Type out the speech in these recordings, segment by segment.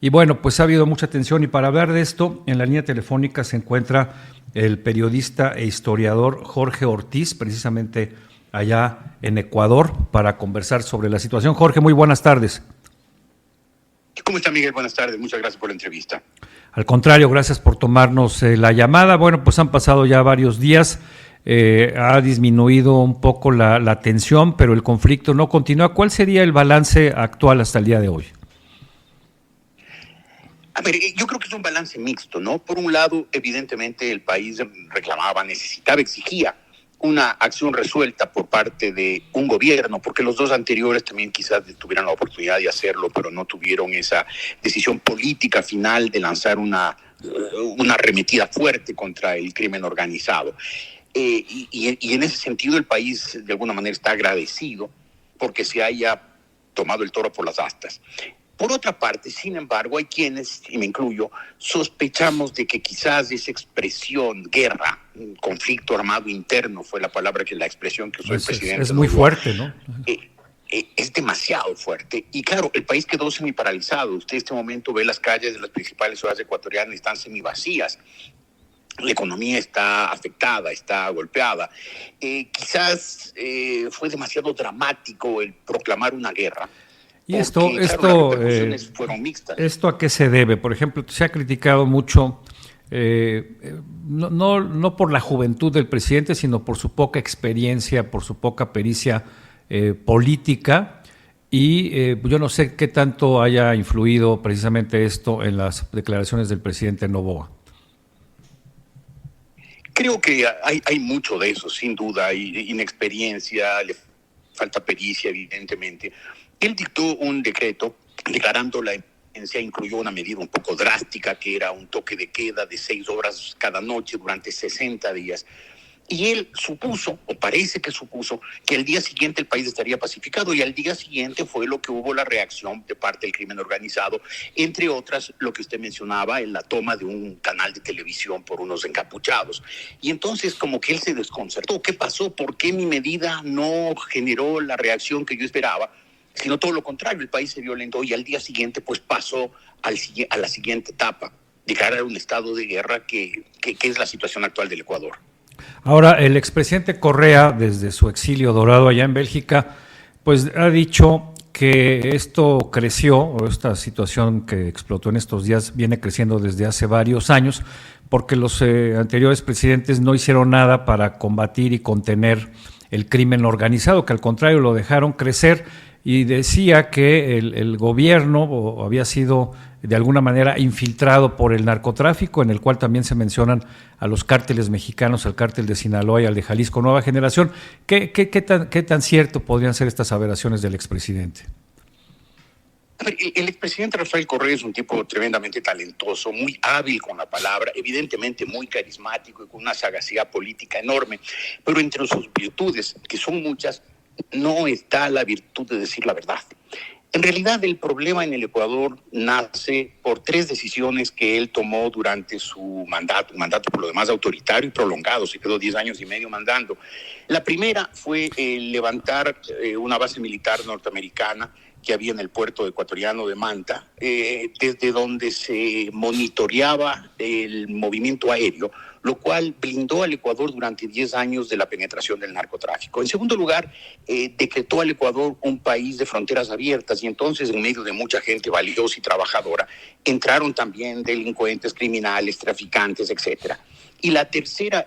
Y bueno, pues ha habido mucha atención y para hablar de esto, en la línea telefónica se encuentra el periodista e historiador Jorge Ortiz, precisamente allá en Ecuador, para conversar sobre la situación. Jorge, muy buenas tardes. ¿Cómo está, Miguel? Buenas tardes, muchas gracias por la entrevista. Al contrario, gracias por tomarnos la llamada. Bueno, pues han pasado ya varios días, ha disminuido un poco la tensión, pero el conflicto no continúa. ¿Cuál sería el balance actual hasta el día de hoy? A ver, yo creo que es un balance mixto, ¿no? Por un lado, evidentemente el país reclamaba, necesitaba, exigía una acción resuelta por parte de un gobierno, porque los dos anteriores también quizás tuvieran la oportunidad de hacerlo, pero no tuvieron esa decisión política final de lanzar una arremetida fuerte contra el crimen organizado. Y en ese sentido el país de alguna manera está agradecido porque se haya tomado el toro por las astas. Por otra parte, sin embargo, hay quienes, y me incluyo, sospechamos de que quizás esa expresión, guerra, conflicto armado interno, fue la expresión que usó el presidente. Es muy fuerte, ¿no? Es demasiado fuerte. Y claro, el país quedó semiparalizado. Usted en este momento ve las calles de las principales ciudades ecuatorianas, están semivacías. La economía está afectada, está golpeada. Quizás fue demasiado dramático el proclamar una guerra. Y las repercusiones fueron mixtas. ¿Esto a qué se debe? Por ejemplo, se ha criticado mucho, no por la juventud del presidente, sino por su poca experiencia, por su poca pericia política, y yo no sé qué tanto haya influido precisamente esto en las declaraciones del presidente Noboa. Creo que hay mucho de eso, sin duda, hay inexperiencia, le falta pericia, evidentemente. Él dictó un decreto declarando la emergencia, incluyó una medida un poco drástica, que era un toque de queda de 6 horas cada noche durante 60 días. Y él supuso, o parece que supuso, que al día siguiente el país estaría pacificado, y al día siguiente fue lo que hubo la reacción de parte del crimen organizado, entre otras lo que usted mencionaba, en la toma de un canal de televisión por unos encapuchados. Y entonces como que él se desconcertó. ¿Qué pasó? ¿Por qué mi medida no generó la reacción que yo esperaba? Sino todo lo contrario, el país se violentó y al día siguiente pues pasó a la siguiente etapa, declarar un estado de guerra que es la situación actual del Ecuador. Ahora, el expresidente Correa, desde su exilio dorado allá en Bélgica, pues ha dicho que esto creció, o esta situación que explotó en estos días viene creciendo desde hace varios años, porque los anteriores presidentes no hicieron nada para combatir y contener el crimen organizado, que al contrario lo dejaron crecer, y decía que el gobierno había sido de alguna manera infiltrado por el narcotráfico, en el cual también se mencionan a los cárteles mexicanos, al cártel de Sinaloa y al de Jalisco Nueva Generación. ¿Qué tan cierto podrían ser estas aseveraciones del expresidente? El expresidente Rafael Correa es un tipo tremendamente talentoso, muy hábil con la palabra, evidentemente muy carismático y con una sagacidad política enorme, pero entre sus virtudes, que son muchas, no está la virtud de decir la verdad. En realidad el problema en el Ecuador nace por 3 decisiones que él tomó durante su mandato, un mandato por lo demás autoritario y prolongado, se quedó 10 años y medio mandando. La primera fue levantar una base militar norteamericana que había en el puerto ecuatoriano de Manta, desde donde se monitoreaba el movimiento aéreo, lo cual blindó al Ecuador durante 10 años de la penetración del narcotráfico. En segundo lugar, decretó al Ecuador un país de fronteras abiertas, y entonces en medio de mucha gente valiosa y trabajadora entraron también delincuentes, criminales, traficantes, etcétera. Y la tercera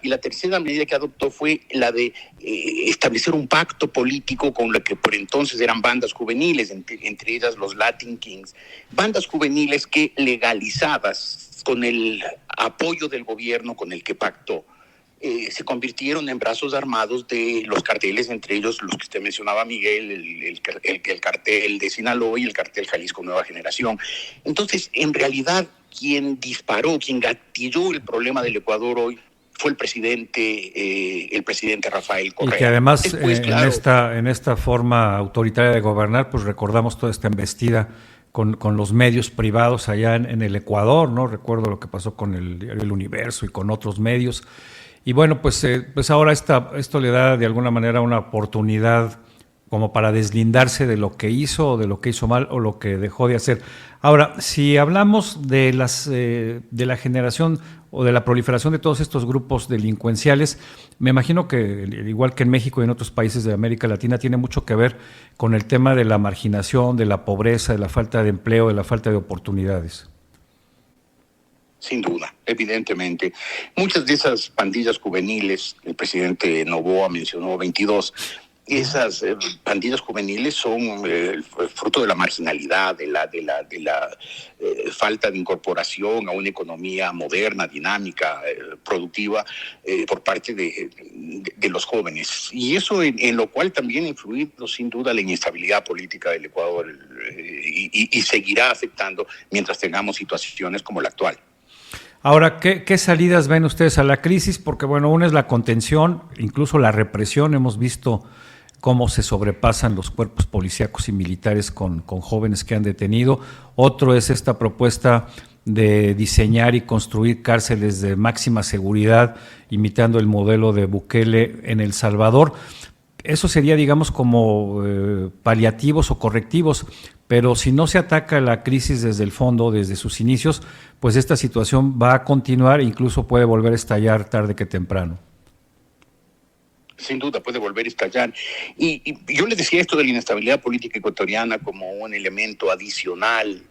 medida que adoptó fue la de establecer un pacto político con lo que por entonces eran bandas juveniles, entre ellas los Latin Kings, bandas juveniles que, legalizadas con el apoyo del gobierno con el que pactó, se convirtieron en brazos armados de los carteles, entre ellos los que usted mencionaba, Miguel, el cartel de Sinaloa y el cartel Jalisco Nueva Generación. Entonces, en realidad, quien gatilló el problema del Ecuador hoy fue el presidente Rafael Correa. Y que además después, claro, en esta forma autoritaria de gobernar, pues recordamos toda esta embestida con los medios privados allá en el Ecuador, ¿no? Recuerdo lo que pasó con el diario El Universo y con otros medios. Y bueno, pues ahora esto le da de alguna manera una oportunidad como para deslindarse de lo que hizo o de lo que hizo mal o lo que dejó de hacer. Ahora, si hablamos de de la generación o de la proliferación de todos estos grupos delincuenciales, me imagino que, igual que en México y en otros países de América Latina, tiene mucho que ver con el tema de la marginación, de la pobreza, de la falta de empleo, de la falta de oportunidades. Sin duda, evidentemente. Muchas de esas pandillas juveniles, el presidente Noboa mencionó 22, esas pandillas juveniles son fruto de la marginalidad, de la falta de incorporación a una economía moderna, dinámica, productiva por parte de los jóvenes. Y eso en lo cual también ha influido sin duda la inestabilidad política del Ecuador y seguirá afectando mientras tengamos situaciones como la actual. Ahora, ¿qué salidas ven ustedes a la crisis? Porque, bueno, una es la contención, incluso la represión. Hemos visto cómo se sobrepasan los cuerpos policíacos y militares con jóvenes que han detenido. Otro es esta propuesta de diseñar y construir cárceles de máxima seguridad, imitando el modelo de Bukele en El Salvador. Eso sería, digamos, como paliativos o correctivos, pero si no se ataca la crisis desde el fondo, desde sus inicios, pues esta situación va a continuar e incluso puede volver a estallar tarde que temprano. Sin duda puede volver a estallar. Y yo les decía esto de la inestabilidad política ecuatoriana como un elemento adicional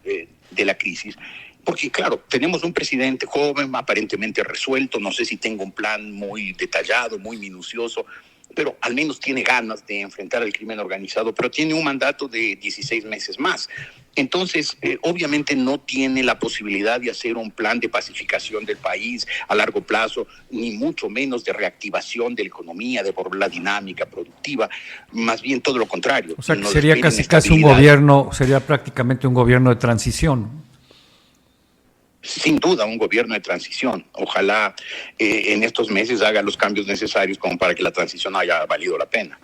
de la crisis, porque claro, tenemos un presidente joven, aparentemente resuelto, no sé si tenga un plan muy detallado, muy minucioso, pero al menos tiene ganas de enfrentar al crimen organizado, pero tiene un mandato de 16 meses más. Entonces, obviamente no tiene la posibilidad de hacer un plan de pacificación del país a largo plazo, ni mucho menos de reactivación de la economía, de volver la dinámica productiva, más bien todo lo contrario. O sea, que sería casi un gobierno, sería prácticamente un gobierno de transición. Sin duda, un gobierno de transición. Ojalá en estos meses haga los cambios necesarios como para que la transición haya valido la pena.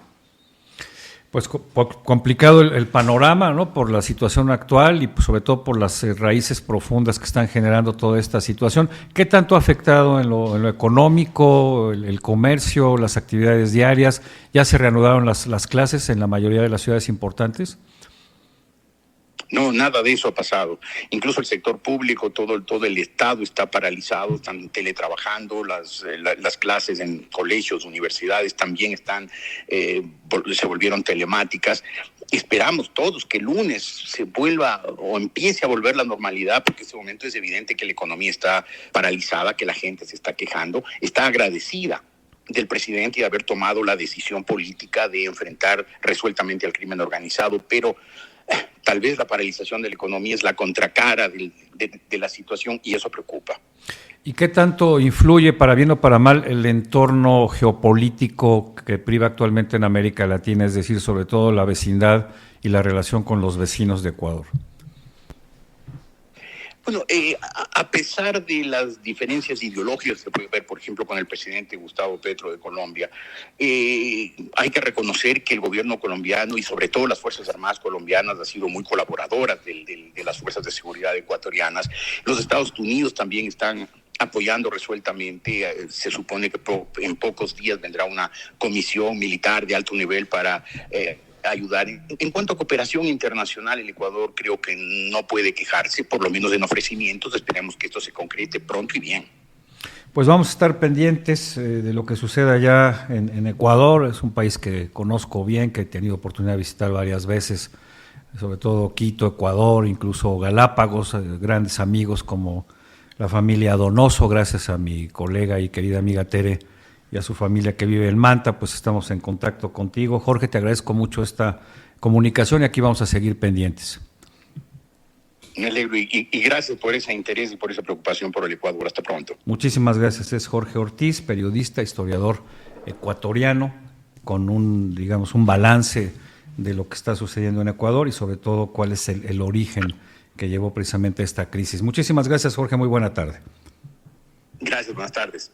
Pues complicado el panorama, ¿no? Por la situación actual y sobre todo por las raíces profundas que están generando toda esta situación. ¿Qué tanto ha afectado en lo económico, el comercio, las actividades diarias? ¿Ya se reanudaron las clases en la mayoría de las ciudades importantes? No, nada de eso ha pasado. Incluso el sector público, todo el Estado está paralizado, están teletrabajando, las clases en colegios, universidades también se volvieron telemáticas. Esperamos todos que el lunes se vuelva o empiece a volver la normalidad, porque en este momento es evidente que la economía está paralizada, que la gente se está quejando, está agradecida del presidente y de haber tomado la decisión política de enfrentar resueltamente al crimen organizado, pero tal vez la paralización de la economía es la contracara de la situación y eso preocupa. ¿Y qué tanto influye, para bien o para mal, el entorno geopolítico que priva actualmente en América Latina, es decir, sobre todo la vecindad y la relación con los vecinos de Ecuador? Bueno, a pesar de las diferencias ideológicas que se puede ver, por ejemplo, con el presidente Gustavo Petro de Colombia, hay que reconocer que el gobierno colombiano y sobre todo las Fuerzas Armadas colombianas han sido muy colaboradoras de las fuerzas de seguridad ecuatorianas. Los Estados Unidos también están apoyando resueltamente. Se supone que en pocos días vendrá una comisión militar de alto nivel para ayudar. En cuanto a cooperación internacional, el Ecuador creo que no puede quejarse, por lo menos en ofrecimientos. Esperemos que esto se concrete pronto y bien. Pues vamos a estar pendientes de lo que suceda allá en Ecuador. Es un país que conozco bien, que he tenido oportunidad de visitar varias veces, sobre todo Quito, Ecuador, incluso Galápagos, grandes amigos como la familia Donoso, gracias a mi colega y querida amiga Tere y a su familia que vive en Manta, pues estamos en contacto contigo. Jorge, te agradezco mucho esta comunicación y aquí vamos a seguir pendientes. Me alegro y gracias por ese interés y por esa preocupación por el Ecuador. Hasta pronto. Muchísimas gracias. Es Jorge Ortiz, periodista, historiador ecuatoriano, con un balance de lo que está sucediendo en Ecuador y sobre todo cuál es el origen que llevó precisamente a esta crisis. Muchísimas gracias, Jorge. Muy buena tarde. Gracias, buenas tardes.